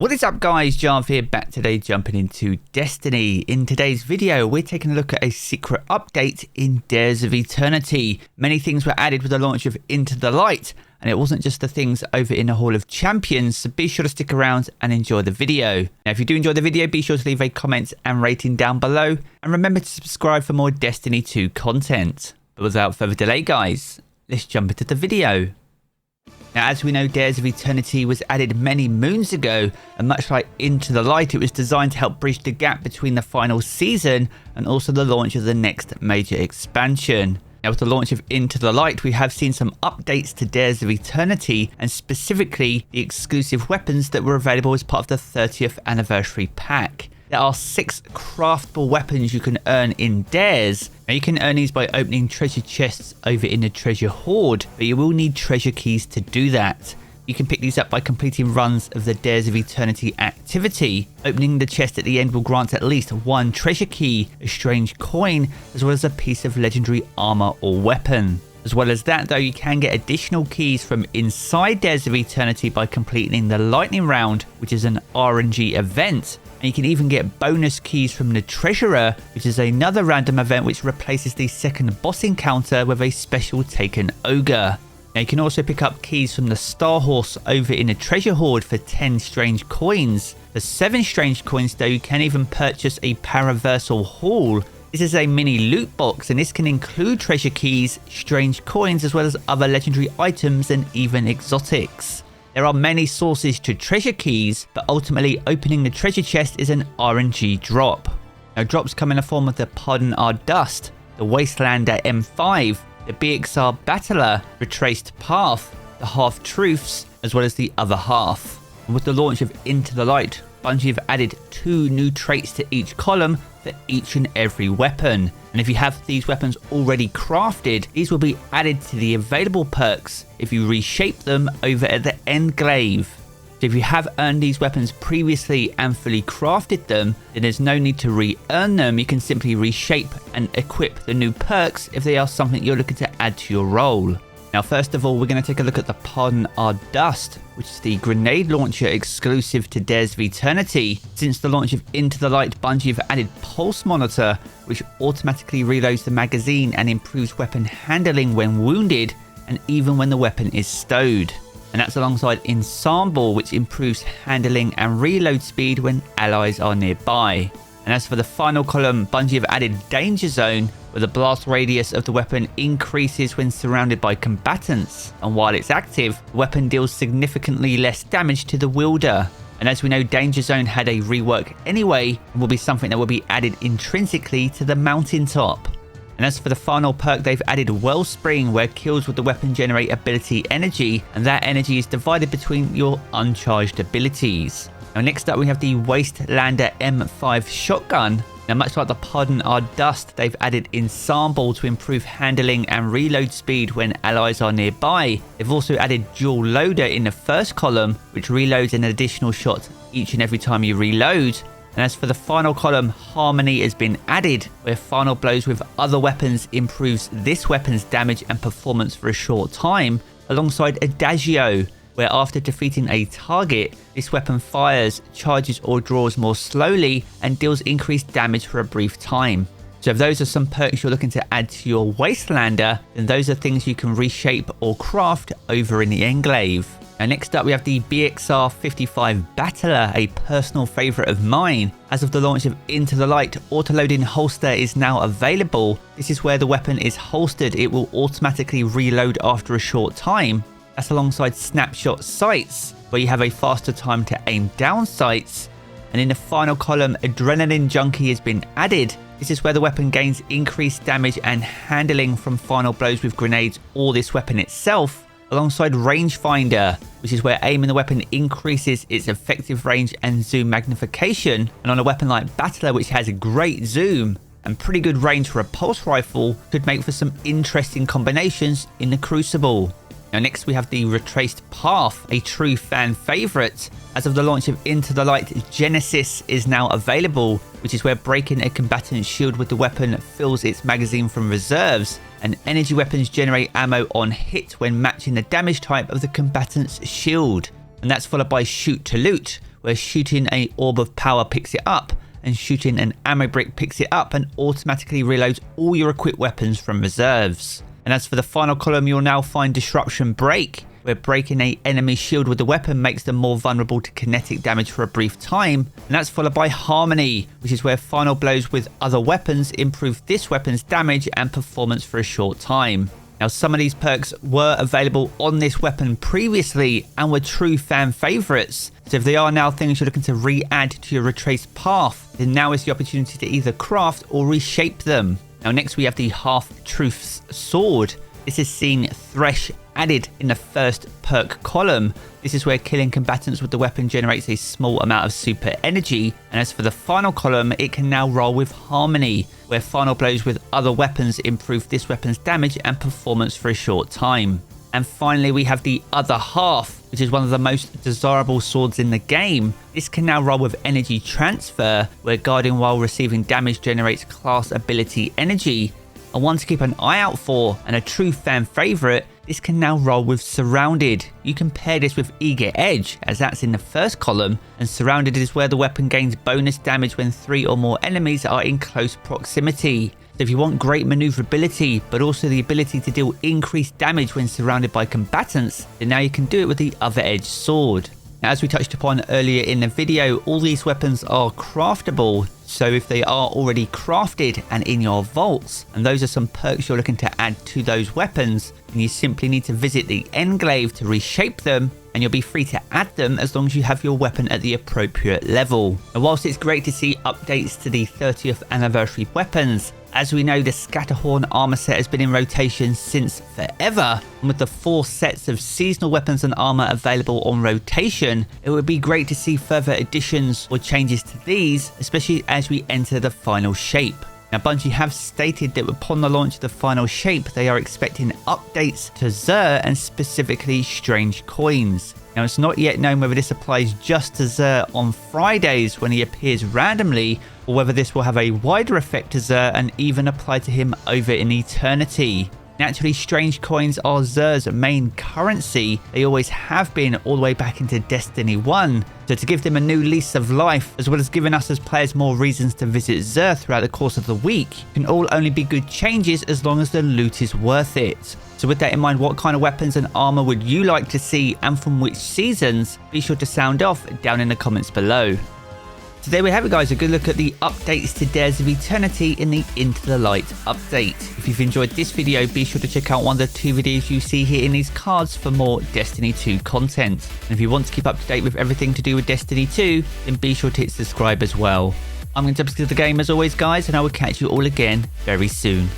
What is up guys, Jarv here, back today jumping into Destiny. In today's video, we're taking a look at a secret update in Dares of Eternity. Many things were added with the launch of Into the Light, and it wasn't just the things over in the Hall of Champions, so be sure to stick around and enjoy the video. Now if you do enjoy the video, be sure to leave a comment and rating down below, and remember to subscribe for more Destiny 2 content. But without further delay guys, let's jump into the video. Now, as we know, Dares of Eternity was added many moons ago, and much like Into the Light, it was designed to help bridge the gap between the final season and also the launch of the next major expansion. Now, with the launch of Into the Light, we have seen some updates to Dares of Eternity, and specifically the exclusive weapons that were available as part of the 30th anniversary pack. There are 6 craftable weapons you can earn in Dares. Now you can earn these by opening treasure chests over in the treasure hoard, but you will need treasure keys to do that. You can pick these up by completing runs of the Dares of Eternity activity. Opening the chest at the end will grant at least 1 treasure key, a strange coin, as well as a piece of legendary armor or weapon. As well as that though, you can get additional keys from inside Dares of Eternity by completing the lightning round, which is an RNG event. And you can even get bonus keys from the Treasurer, which is another random event which replaces the second boss encounter with a special taken ogre. Now you can also pick up keys from the Star Horse over in the treasure hoard for 10 strange coins. For 7 strange coins though, you can even purchase a Paraversal Haul. This is a mini loot box, and this can include treasure keys, strange coins, as well as other legendary items and even exotics. There are many sources to treasure keys, but ultimately opening the treasure chest is an RNG drop. Now drops come in the form of the Pardon Our Dust, the Wastelander M5, the BXR Battler, Retraced Path, the Half-Truths, as well as the Other Half. And with the launch of Into the Light, Bungie have added 2 new traits to each column for each and every weapon. And if you have these weapons already crafted, these will be added to the available perks if you reshape them over at the Endglaive. So if you have earned these weapons previously and fully crafted them, then there's no need to re-earn them. You can simply reshape and equip the new perks if they are something you're looking to add to your role. Now first of all, we're going to take a look at the Pardon Our Dust, which is the grenade launcher exclusive to Dares of Eternity. Since the launch of Into the Light, Bungie have added Pulse Monitor, which automatically reloads the magazine and improves weapon handling when wounded and even when the weapon is stowed. And that's alongside Ensemble, which improves handling and reload speed when allies are nearby. And as for the final column, Bungie have added Danger Zone, where the blast radius of the weapon increases when surrounded by combatants, and while it's active, the weapon deals significantly less damage to the wielder. And as we know, Danger Zone had a rework anyway, and will be something that will be added intrinsically to the mountaintop. And as for the final perk, they've added Wellspring, where kills with the weapon generate ability energy, and that energy is divided between your uncharged abilities. Now next up we have the Wastelander M5 shotgun. Now much like the Pardon Our Dust, they've added Ensemble to improve handling and reload speed when allies are nearby. They've also added Dual Loader in the first column, which reloads an additional shot each and every time you reload. And as for the final column, Harmony has been added, where final blows with other weapons improves this weapon's damage and performance for a short time, alongside Adagio, where after defeating a target, this weapon fires, charges or draws more slowly and deals increased damage for a brief time. So if those are some perks you're looking to add to your Wastelander, then those are things you can reshape or craft over in the Endglaive. Now next up we have the BXR 55 Battler, a personal favourite of mine. As of the launch of Into the Light, autoloading holster is now available. This is where the weapon is holstered, it will automatically reload after a short time. That's alongside Snapshot Sights, where you have a faster time to aim down sights. And in the final column, Adrenaline Junkie has been added. This is where the weapon gains increased damage and handling from final blows with grenades or this weapon itself, alongside Rangefinder, which is where aiming the weapon increases its effective range and zoom magnification. And on a weapon like Battler, which has a great zoom and pretty good range for a pulse rifle, could make for some interesting combinations in the Crucible. Now next we have the Retraced Path, a true fan favourite. As of the launch of Into the Light, Genesis is now available, which is where breaking a combatant's shield with the weapon fills its magazine from reserves, and energy weapons generate ammo on hit when matching the damage type of the combatant's shield. And that's followed by Shoot to Loot, where shooting an orb of power picks it up, and shooting an ammo brick picks it up and automatically reloads all your equipped weapons from reserves. And as for the final column, you'll now find Disruption Break, where breaking an enemy shield with the weapon makes them more vulnerable to kinetic damage for a brief time. And that's followed by Harmony, which is where final blows with other weapons improve this weapon's damage and performance for a short time. Now, some of these perks were available on this weapon previously and were true fan favourites. So if they are now things you're looking to re-add to your retraced path, then now is the opportunity to either craft or reshape them. Now, next we have the Half-Truth's Sword. This has seen Thresh added in the first perk column. This is where killing combatants with the weapon generates a small amount of super energy. And as for the final column, it can now roll with Harmony, where final blows with other weapons improve this weapon's damage and performance for a short time. And finally, we have the Other Half, which is one of the most desirable swords in the game. This can now roll with Energy Transfer, where guarding while receiving damage generates class ability energy. And one to keep an eye out for, and a true fan favourite, this can now roll with Surrounded. You can pair this with Eager Edge, as that's in the first column, and Surrounded is where the weapon gains bonus damage when 3 or more enemies are in close proximity. So if you want great maneuverability, but also the ability to deal increased damage when surrounded by combatants, then now you can do it with the Other Edge sword. Now, as we touched upon earlier in the video, all these weapons are craftable. So if they are already crafted and in your vaults, and those are some perks you're looking to add to those weapons, then you simply need to visit the Enclave to reshape them, and you'll be free to add them as long as you have your weapon at the appropriate level. And whilst it's great to see updates to the 30th anniversary weapons, as we know, the Scatterhorn armor set has been in rotation since forever, and with the 4 sets of seasonal weapons and armor available on rotation, it would be great to see further additions or changes to these, especially as we enter the final shape. Now, Bungie have stated that upon the launch of the final shape, they are expecting updates to Xur and specifically Strange Coins. Now, it's not yet known whether this applies just to Xur on Fridays when he appears randomly, or whether this will have a wider effect to Xur and even apply to him over in eternity. Naturally, Strange Coins are Xur's main currency. They always have been all the way back into Destiny 1. So to give them a new lease of life, as well as giving us as players more reasons to visit Xur throughout the course of the week, can all only be good changes as long as the loot is worth it. So with that in mind, what kind of weapons and armor would you like to see and from which seasons? Be sure to sound off down in the comments below. So there we have it, guys, a good look at the updates to Dares of Eternity in the Into the Light update. If you've enjoyed this video, be sure to check out one of the 2 videos you see here in these cards for more Destiny 2 content. And if you want to keep up to date with everything to do with Destiny 2, then be sure to hit subscribe as well. I'm going to jump into the game as always, guys, and I will catch you all again very soon.